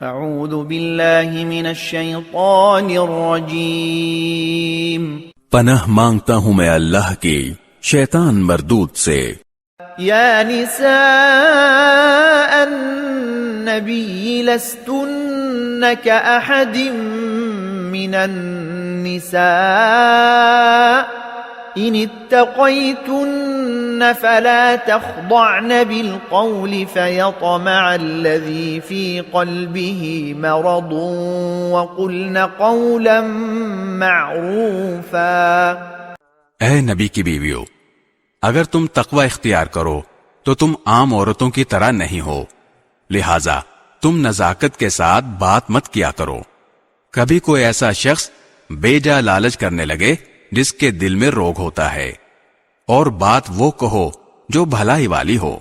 اعوذ باللہ من الشیطان الرجیم، پناہ مانگتا ہوں میں اللہ کی شیطان مردود سے۔ یا نساء النبی لستن کأحد من النساء ان اتقیتن فلا تخضعن بالقول فيطمع الذي في قلبه مرض وقلن قولا معروفا۔ اے نبی کی بیویو، اگر تم تقوی اختیار کرو تو تم عام عورتوں کی طرح نہیں ہو، لہذا تم نزاکت کے ساتھ بات مت کیا کرو۔ کبھی کوئی ایسا شخص بے جا لالچ کرنے لگے جس کے دل میں روگ ہوتا ہے، اور بات وہ کہو جو بھلائی والی ہو۔